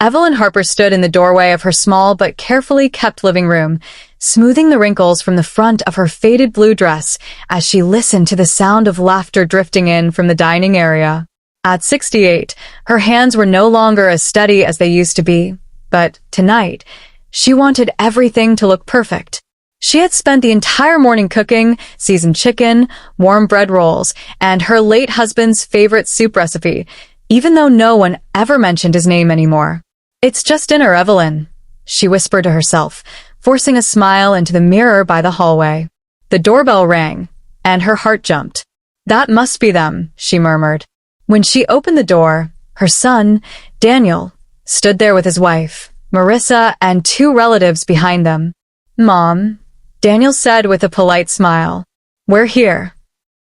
Evelyn Harper stood in the doorway of her small but carefully kept living room, smoothing the wrinkles from the front of her faded blue dress as she listened to the sound of laughter drifting in from the dining area. At 68, her hands were no longer as steady as they used to be, but tonight, she wanted everything to look perfect. She had spent the entire morning cooking seasoned chicken, warm bread rolls, and her late husband's favorite soup recipe, even though no one ever mentioned his name anymore. "It's just dinner, Evelyn," she whispered to herself, forcing a smile into the mirror by the hallway. The doorbell rang, and her heart jumped. "That must be them," she murmured. When she opened the door, her son, Daniel, stood there with his wife, Marissa, and two relatives behind them. "Mom," Daniel said with a polite smile. "We're here."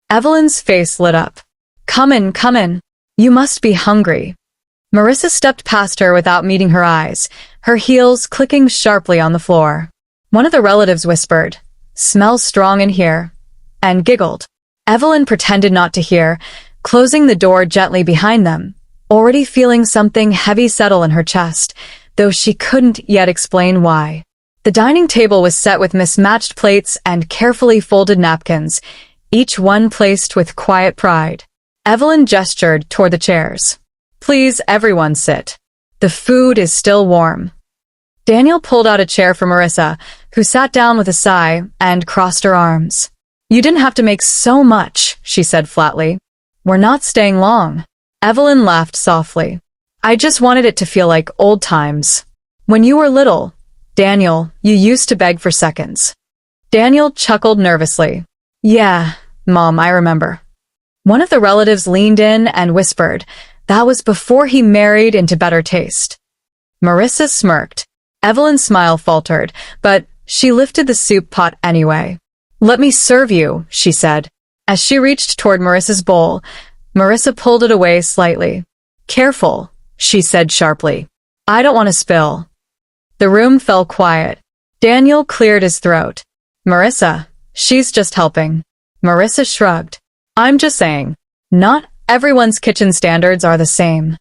Evelyn's face lit up. Come in. You must be hungry." Marissa stepped past her without meeting her eyes, her heels clicking sharply on the floor. One of the relatives whispered, "Smells strong in here," and giggled. Evelyn pretended not to hear, closing the door gently behind them, already feeling something heavy settle in her chest, though she couldn't yet explain why. The dining table was set with mismatched plates and carefully folded napkins, each one placed with quiet pride. Evelyn gestured toward the chairs. "Please, everyone sit. The food is still warm." Daniel pulled out a chair for Marissa, who sat down with a sigh and crossed her arms. "You didn't have to make so much," she said flatly. "We're not staying long." Evelyn laughed softly. "I just wanted it to feel like old times. When you were little, Daniel, you used to beg for seconds." Daniel chuckled nervously. "Yeah, Mom, I remember." One of the relatives leaned in and whispered, "That was before he married into better taste." Marissa smirked. Evelyn's smile faltered, but she lifted the soup pot anyway. "Let me serve you," she said. As she reached toward Marissa's bowl, Marissa pulled it away slightly. "Careful," she said sharply. "I don't want to spill." The room fell quiet. Daniel cleared his throat. "Marissa, she's just helping." Marissa shrugged. "I'm just saying, not everyone's kitchen standards are the same."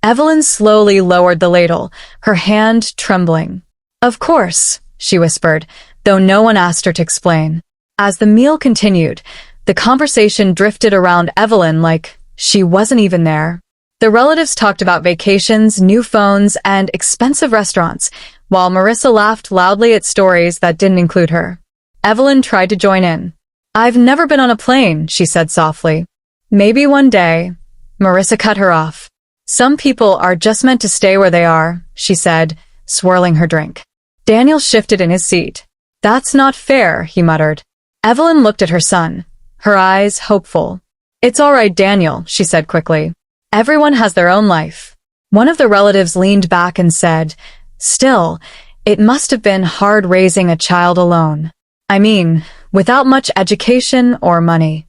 Evelyn slowly lowered the ladle, her hand trembling. "Of course," she whispered, though no one asked her to explain. As the meal continued, the conversation drifted around Evelyn like she wasn't even there. The relatives talked about vacations, new phones, and expensive restaurants, while Marissa laughed loudly at stories that didn't include her. Evelyn tried to join in. "I've never been on a plane," she said softly. "Maybe one day." Marissa cut her off. "Some people are just meant to stay where they are," she said, swirling her drink. Daniel shifted in his seat. "That's not fair," he muttered. Evelyn looked at her son, her eyes hopeful. "It's all right, Daniel," she said quickly. "Everyone has their own life." One of the relatives leaned back and said, "Still, it must have been hard raising a child alone. I mean, without much education or money."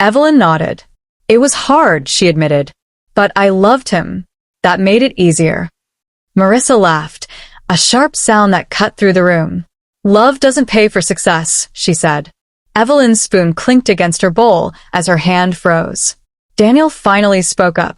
Evelyn nodded. "It was hard," she admitted. "But I loved him. That made it easier." Marissa laughed, a sharp sound that cut through the room. "Love doesn't pay for success," she said. Evelyn's spoon clinked against her bowl as her hand froze. Daniel finally spoke up.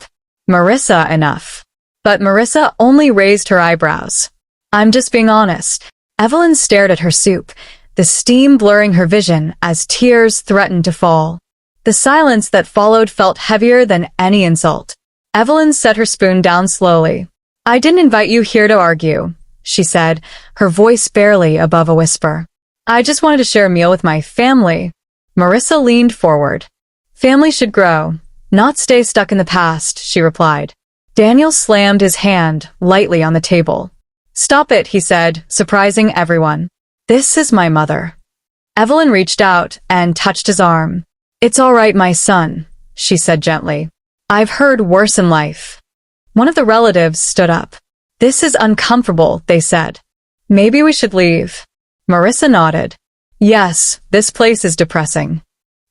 "Marissa, enough." But Marissa only raised her eyebrows. "I'm just being honest." Evelyn stared at her soup, the steam blurring her vision as tears threatened to fall. The silence that followed felt heavier than any insult. Evelyn set her spoon down slowly. "I didn't invite you here to argue," she said, her voice barely above a whisper. "I just wanted to share a meal with my family." Marissa leaned forward. "Family should grow, not stay stuck in the past," she replied. Daniel slammed his hand lightly on the table. "Stop it," he said, surprising everyone. "This is my mother." Evelyn reached out and touched his arm. "It's all right, my son," she said gently. "I've heard worse in life." One of the relatives stood up. "This is uncomfortable," they said. "Maybe we should leave." Marissa nodded. "Yes, this place is depressing."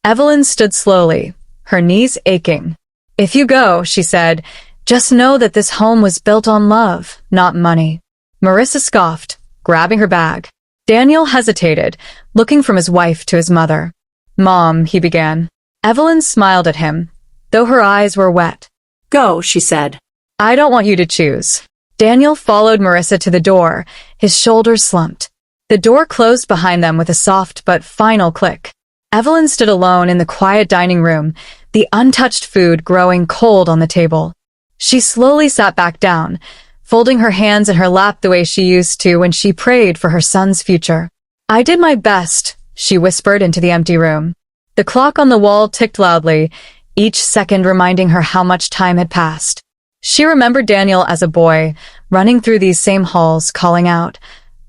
Evelyn stood slowly, her knees aching. "If you go," she said, "just know that this home was built on love, not money." Marissa scoffed, grabbing her bag. Daniel hesitated, looking from his wife to his mother. "Mom," he began. Evelyn smiled at him, though her eyes were wet. "Go," she said. "I don't want you to choose." Daniel followed Marissa to the door, his shoulders slumped. The door closed behind them with a soft but final click. Evelyn stood alone in the quiet dining room, the untouched food growing cold on the table. She slowly sat back down, folding her hands in her lap the way she used to when she prayed for her son's future. "I did my best," she whispered into the empty room. The clock on the wall ticked loudly, each second reminding her how much time had passed. She remembered Daniel as a boy, running through these same halls, calling out,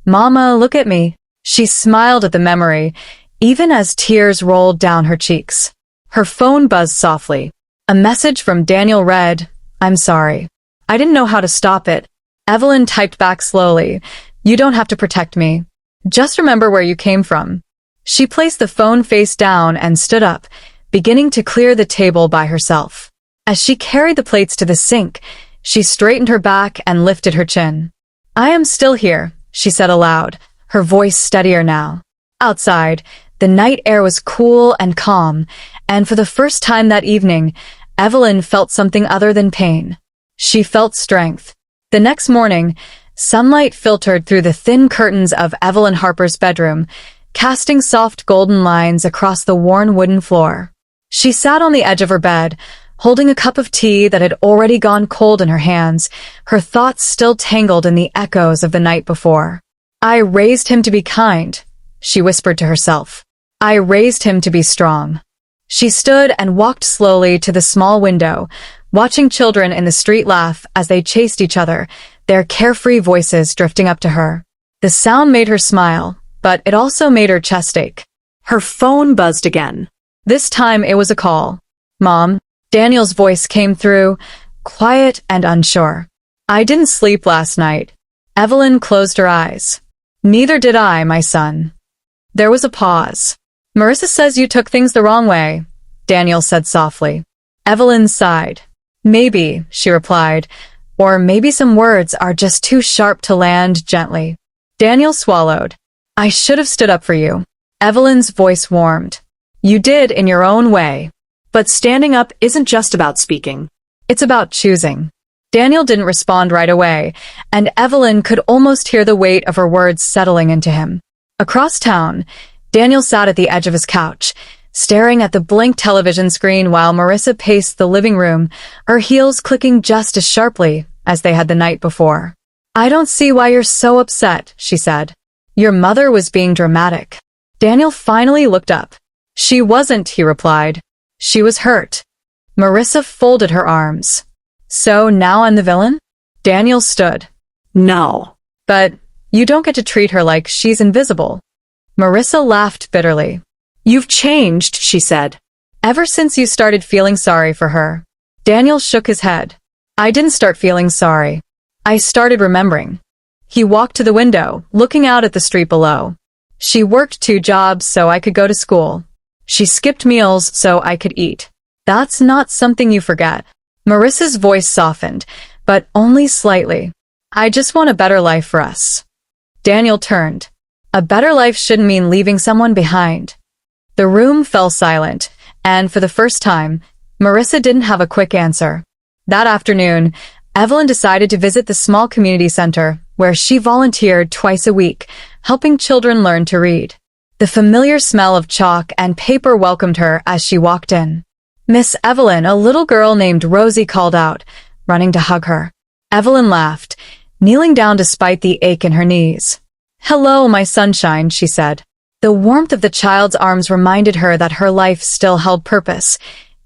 "Mama, look at me." She smiled at the memory, even as tears rolled down her cheeks. Her phone buzzed softly. A message from Daniel read, "I'm sorry. I didn't know how to stop it." Evelyn typed back slowly, "You don't have to protect me. Just remember where you came from." She placed the phone face down and stood up, beginning to clear the table by herself. As she carried the plates to the sink, she straightened her back and lifted her chin. "I am still here," she said aloud, her voice steadier now. Outside, the night air was cool and calm, and for the first time that evening, Evelyn felt something other than pain. She felt strength. The next morning, sunlight filtered through the thin curtains of Evelyn Harper's bedroom, casting soft golden lines across the worn wooden floor. She sat on the edge of her bed, holding a cup of tea that had already gone cold in her hands, her thoughts still tangled in the echoes of the night before. "I raised him to be kind," she whispered to herself. "I raised him to be strong." She stood and walked slowly to the small window, watching children in the street laugh as they chased each other, their carefree voices drifting up to her. The sound made her smile, but it also made her chest ache. Her phone buzzed again. This time it was a call. "Mom," Daniel's voice came through, quiet and unsure. "I didn't sleep last night." Evelyn closed her eyes. "Neither did I, my son." There was a pause. "Marissa says you took things the wrong way," Daniel said softly. Evelyn sighed. "Maybe," she replied, "or maybe some words are just too sharp to land gently." Daniel swallowed. "I should have stood up for you." Evelyn's voice warmed. "You did in your own way. But standing up isn't just about speaking. It's about choosing." Daniel didn't respond right away, and Evelyn could almost hear the weight of her words settling into him. Across town, Daniel sat at the edge of his couch, staring at the blank television screen while Marissa paced the living room, her heels clicking just as sharply as they had the night before. "I don't see why you're so upset," she said. "Your mother was being dramatic." Daniel finally looked up. "She wasn't," he replied. "She was hurt." Marissa folded her arms. "So now I'm the villain?" Daniel stood. "No. But you don't get to treat her like she's invisible." Marissa laughed bitterly. "You've changed," she said. "Ever since you started feeling sorry for her." Daniel shook his head. "I didn't start feeling sorry. I started remembering." He walked to the window, looking out at the street below. "She worked 2 jobs so I could go to school. She skipped meals so I could eat. That's not something you forget." Marissa's voice softened, but only slightly. "I just want a better life for us." Daniel turned. A better life shouldn't mean leaving someone behind. The room fell silent, and for the first time, Marissa didn't have a quick answer. That afternoon, Evelyn decided to visit the small community center, where she volunteered twice a week, helping children learn to read. The familiar smell of chalk and paper welcomed her as she walked in. "Miss Evelyn," a little girl named Rosie called out, running to hug her. Evelyn laughed, kneeling down despite the ache in her knees. "Hello, my sunshine," she said. The warmth of the child's arms reminded her that her life still held purpose,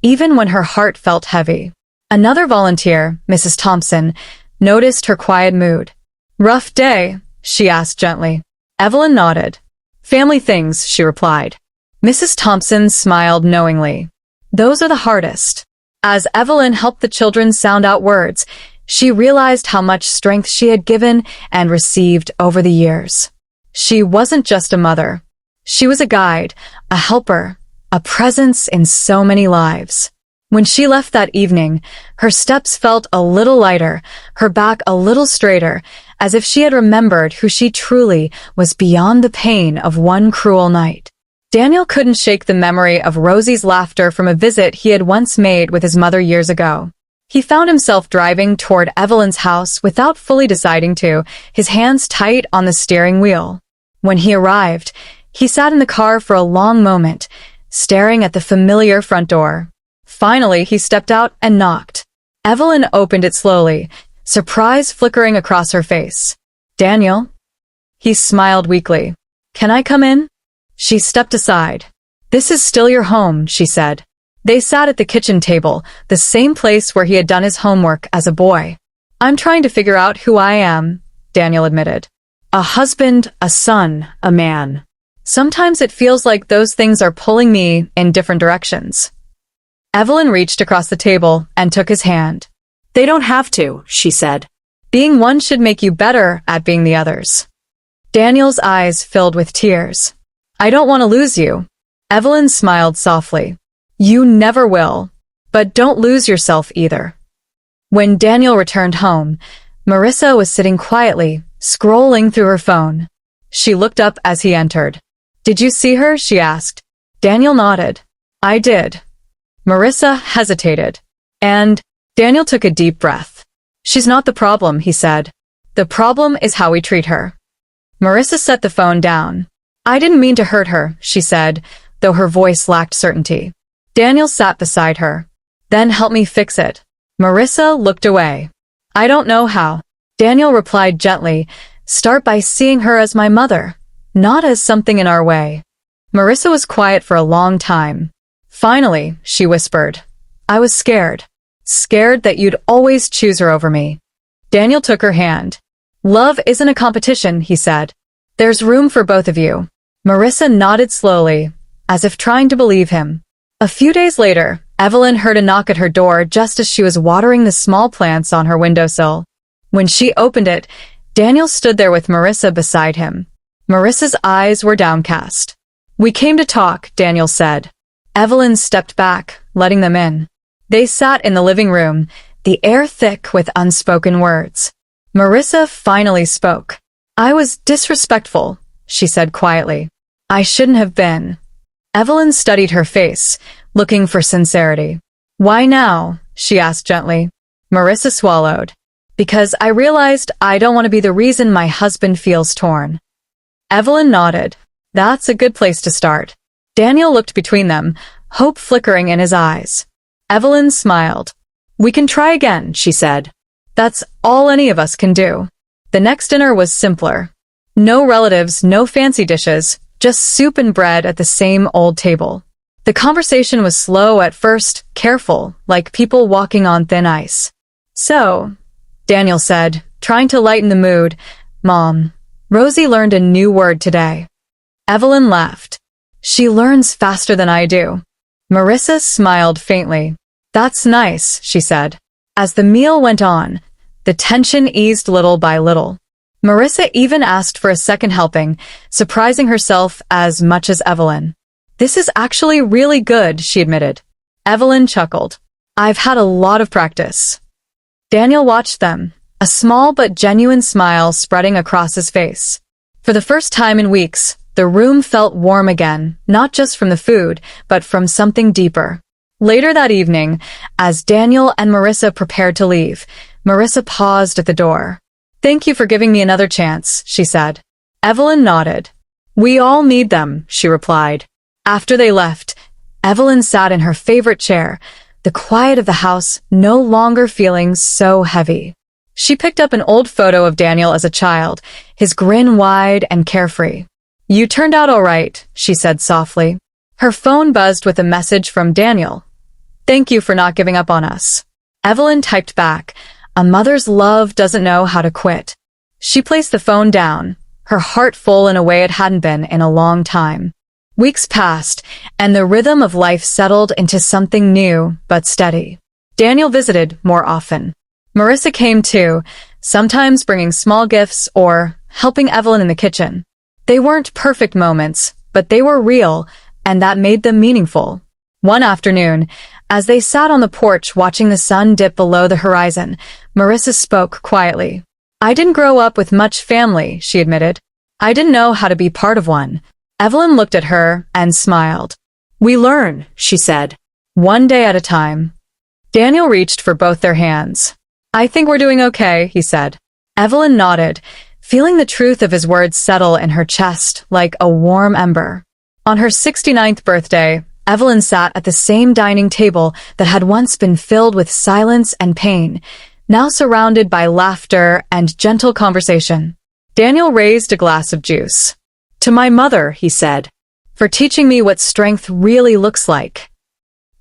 even when her heart felt heavy. Another volunteer, Mrs. Thompson, noticed her quiet mood. "Rough day?" she asked gently. Evelyn nodded. "Family things," she replied. Mrs. Thompson smiled knowingly. "Those are the hardest." As Evelyn helped the children sound out words, she realized how much strength she had given and received over the years. She wasn't just a mother. She was a guide, a helper, a presence in so many lives. When she left that evening, her steps felt a little lighter, her back a little straighter, as if she had remembered who she truly was beyond the pain of one cruel night. Daniel couldn't shake the memory of Rosie's laughter from a visit he had once made with his mother years ago. He found himself driving toward Evelyn's house without fully deciding to, his hands tight on the steering wheel. When he arrived, he sat in the car for a long moment, staring at the familiar front door. Finally, he stepped out and knocked. Evelyn opened it slowly, surprise flickering across her face. "Daniel?" He smiled weakly. "Can I come in?" She stepped aside. "This is still your home," she said. They sat at the kitchen table, the same place where he had done his homework as a boy. "I'm trying to figure out who I am," Daniel admitted. "A husband, a son, a man. Sometimes it feels like those things are pulling me in different directions." Evelyn reached across the table and took his hand. "They don't have to," she said. "Being one should make you better at being the others." Daniel's eyes filled with tears. "I don't want to lose you." Evelyn smiled softly. "You never will. But don't lose yourself either." When Daniel returned home, Marissa was sitting quietly, scrolling through her phone. She looked up as he entered. "Did you see her?" she asked. Daniel nodded. "I did." Marissa hesitated. And Daniel took a deep breath. "She's not the problem," he said. "The problem is how we treat her." Marissa set the phone down. "I didn't mean to hurt her," she said, though her voice lacked certainty. Daniel sat beside her. "Then help me fix it." Marissa looked away. "I don't know how." Daniel replied gently, "Start by seeing her as my mother, not as something in our way." Marissa was quiet for a long time. Finally, she whispered, "I was scared. Scared that you'd always choose her over me." Daniel took her hand. "Love isn't a competition," he said. "There's room for both of you." Marissa nodded slowly, as if trying to believe him. A few days later, Evelyn heard a knock at her door just as she was watering the small plants on her windowsill. When she opened it, Daniel stood there with Marissa beside him. Marissa's eyes were downcast. "We came to talk," Daniel said. Evelyn stepped back, letting them in. They sat in the living room, the air thick with unspoken words. Marissa finally spoke. "I was disrespectful," she said quietly. "I shouldn't have been." Evelyn studied her face, looking for sincerity. "Why now?" she asked gently. Marissa swallowed. "Because I realized I don't want to be the reason my husband feels torn." Evelyn nodded. "That's a good place to start." Daniel looked between them, hope flickering in his eyes. Evelyn smiled. "We can try again," she said. "That's all any of us can do." The next dinner was simpler. No relatives, no fancy dishes, just soup and bread at the same old table. The conversation was slow at first, careful, like people walking on thin ice. "So," Daniel said, trying to lighten the mood, "Mom, Rosie learned a new word today." Evelyn laughed. "She learns faster than I do." Marissa smiled faintly. "That's nice," she said. As the meal went on, the tension eased little by little. Marissa even asked for a second helping, surprising herself as much as Evelyn. "This is actually really good," she admitted. Evelyn chuckled. "I've had a lot of practice." Daniel watched them, a small but genuine smile spreading across his face. For the first time in weeks, the room felt warm again, not just from the food, but from something deeper. Later that evening, as Daniel and Marissa prepared to leave, Marissa paused at the door. "Thank you for giving me another chance," she said. Evelyn nodded. "We all need them," she replied. After they left, Evelyn sat in her favorite chair, the quiet of the house no longer feeling so heavy. She picked up an old photo of Daniel as a child, his grin wide and carefree. "You turned out all right," she said softly. Her phone buzzed with a message from Daniel. "Thank you for not giving up on us." Evelyn typed back, "A mother's love doesn't know how to quit." She placed the phone down, her heart full in a way it hadn't been in a long time. Weeks passed, and the rhythm of life settled into something new but steady. Daniel visited more often. Marissa came too, sometimes bringing small gifts or helping Evelyn in the kitchen. They weren't perfect moments, but they were real, and that made them meaningful. One afternoon, as they sat on the porch watching the sun dip below the horizon, Marissa spoke quietly. "I didn't grow up with much family," she admitted. "I didn't know how to be part of one." Evelyn looked at her and smiled. "We learn," she said, "one day at a time." Daniel reached for both their hands. "I think we're doing okay," he said. Evelyn nodded, feeling the truth of his words settle in her chest like a warm ember. On her 69th birthday, Evelyn sat at the same dining table that had once been filled with silence and pain, now surrounded by laughter and gentle conversation. Daniel raised a glass of juice. "To my mother," he said, "for teaching me what strength really looks like."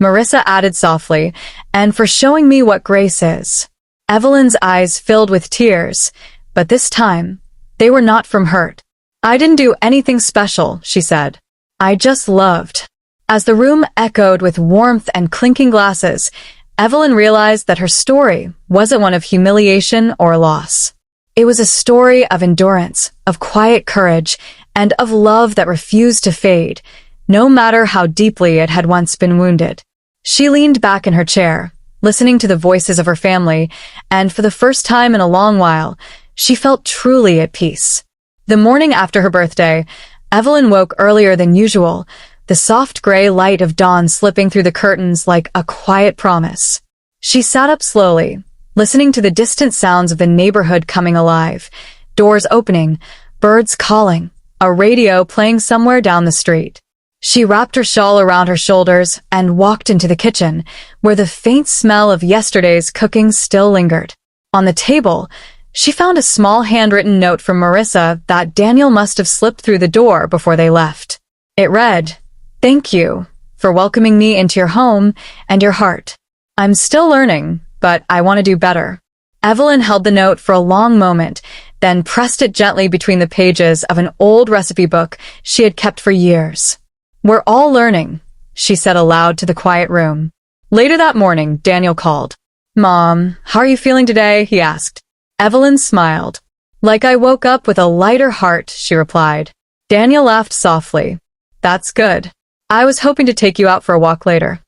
Marissa added softly, "and for showing me what grace is." Evelyn's eyes filled with tears, but this time, they were not from hurt. "I didn't do anything special," she said. "I just loved." As the room echoed with warmth and clinking glasses, Evelyn realized that her story wasn't one of humiliation or loss. It was a story of endurance, of quiet courage, and of love that refused to fade, no matter how deeply it had once been wounded. She leaned back in her chair, listening to the voices of her family, and for the first time in a long while, she felt truly at peace. The morning after her birthday, Evelyn woke earlier than usual, the soft gray light of dawn slipping through the curtains like a quiet promise. She sat up slowly, listening to the distant sounds of the neighborhood coming alive, doors opening, birds calling, a radio playing somewhere down the street. She wrapped her shawl around her shoulders and walked into the kitchen, where the faint smell of yesterday's cooking still lingered. On the table, she found a small handwritten note from Marissa that Daniel must have slipped through the door before they left. It read, "Thank you for welcoming me into your home and your heart. I'm still learning, but I want to do better." Evelyn held the note for a long moment, then pressed it gently between the pages of an old recipe book she had kept for years. "We're all learning," she said aloud to the quiet room. Later that morning, Daniel called. "Mom, how are you feeling today?" he asked. Evelyn smiled. "Like I woke up with a lighter heart," she replied. Daniel laughed softly. "That's good. I was hoping to take you out for a walk later."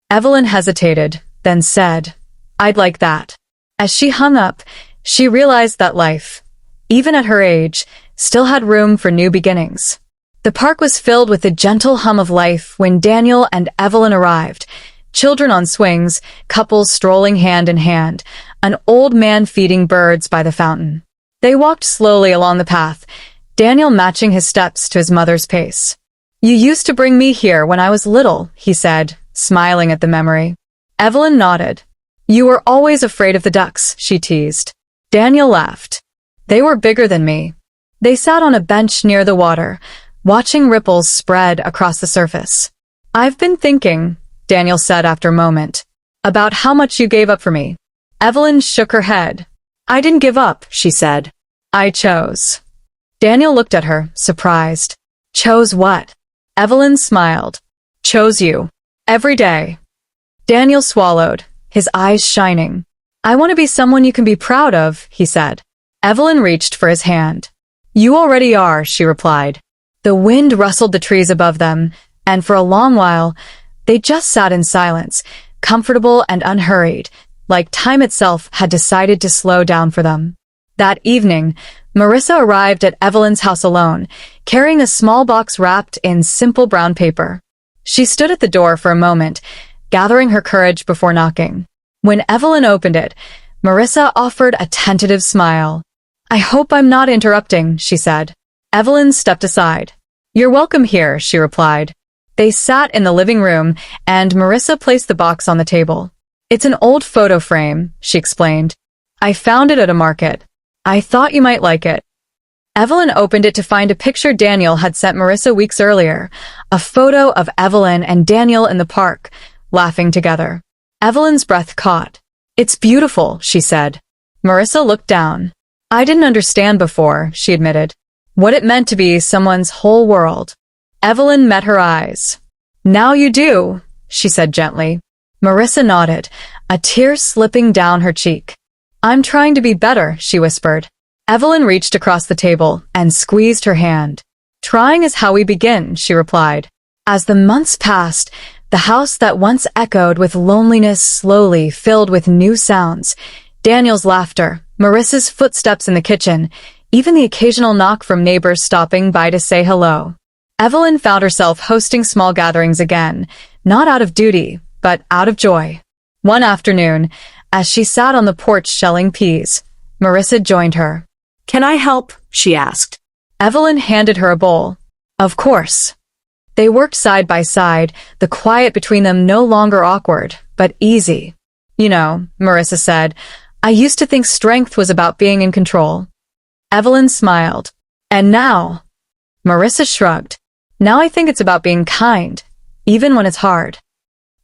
Evelyn hesitated, then said, "I'd like that." As she hung up, she realized that life, even at her age, still had room for new beginnings. The park was filled with the gentle hum of life when Daniel and Evelyn arrived. Children on swings, couples strolling hand in hand, an old man feeding birds by the fountain. They walked slowly along the path, Daniel matching his steps to his mother's pace. "You used to bring me here when I was little," he said, smiling at the memory. Evelyn nodded. "You were always afraid of the ducks," she teased. Daniel laughed. "They were bigger than me." They sat on a bench near the water, watching ripples spread across the surface. "I've been thinking," Daniel said after a moment, "about how much you gave up for me." Evelyn shook her head. "I didn't give up," she said. "I chose." Daniel looked at her, surprised. "Chose what?" Evelyn smiled. "Chose you. Every day." Daniel swallowed, his eyes shining. "I want to be someone you can be proud of," he said. Evelyn reached for his hand. "You already are," she replied. The wind rustled the trees above them, and for a long while, they just sat in silence, comfortable and unhurried, like time itself had decided to slow down for them. That evening, Marissa arrived at Evelyn's house alone, carrying a small box wrapped in simple brown paper. She stood at the door for a moment, gathering her courage before knocking. When Evelyn opened it, Marissa offered a tentative smile. "I hope I'm not interrupting," she said. Evelyn stepped aside. "You're welcome here," she replied. They sat in the living room, and Marissa placed the box on the table. "It's an old photo frame," she explained. "I found it at a market. I thought you might like it." Evelyn opened it to find a picture Daniel had sent Marissa weeks earlier, a photo of Evelyn and Daniel in the park, laughing together. Evelyn's breath caught. "It's beautiful," she said. Marissa looked down. "I didn't understand before," she admitted, "what it meant to be someone's whole world." Evelyn met her eyes. "Now you do," she said gently. Marissa nodded, a tear slipping down her cheek. "I'm trying to be better," she whispered. Evelyn reached across the table and squeezed her hand. "Trying is how we begin," she replied. As the months passed, the house that once echoed with loneliness slowly filled with new sounds. Daniel's laughter, Marissa's footsteps in the kitchen, even the occasional knock from neighbors stopping by to say hello. Evelyn found herself hosting small gatherings again, not out of duty, but out of joy. One afternoon, as she sat on the porch shelling peas, Marissa joined her. "Can I help?" she asked. Evelyn handed her a bowl. Of course. They worked side by side, the quiet between them no longer awkward, but easy. You know, Marissa said, I used to think strength was about being in control. Evelyn smiled. And now? Marissa shrugged. Now I think it's about being kind, even when it's hard.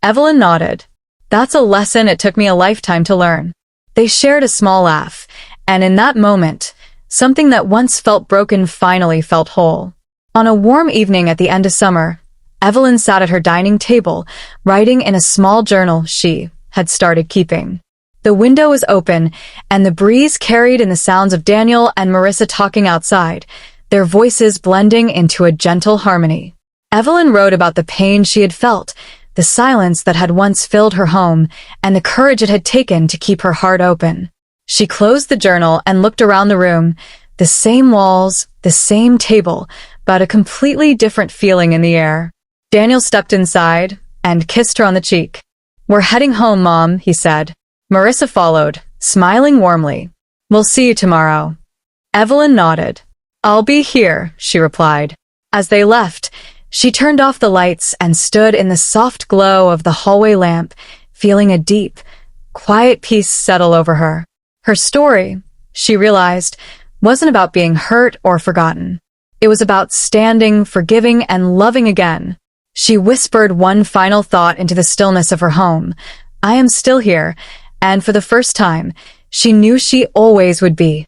Evelyn nodded. That's a lesson it took me a lifetime to learn. They shared a small laugh, and in that moment, something that once felt broken finally felt whole. On a warm evening at the end of summer, Evelyn sat at her dining table, writing in a small journal she had started keeping. The window was open, and the breeze carried in the sounds of Daniel and Marissa talking outside, their voices blending into a gentle harmony. Evelyn wrote about the pain she had felt, the silence that had once filled her home, and the courage it had taken to keep her heart open. She closed the journal and looked around the room, the same walls, the same table, but a completely different feeling in the air. Daniel stepped inside and kissed her on the cheek. We're heading home, Mom, he said. Marissa followed, smiling warmly. We'll see you tomorrow. Evelyn nodded. I'll be here, she replied. As they left, she turned off the lights and stood in the soft glow of the hallway lamp, feeling a deep, quiet peace settle over her. Her story, she realized, wasn't about being hurt or forgotten. It was about standing, forgiving, and loving again. She whispered one final thought into the stillness of her home. I am still here, and for the first time, she knew she always would be.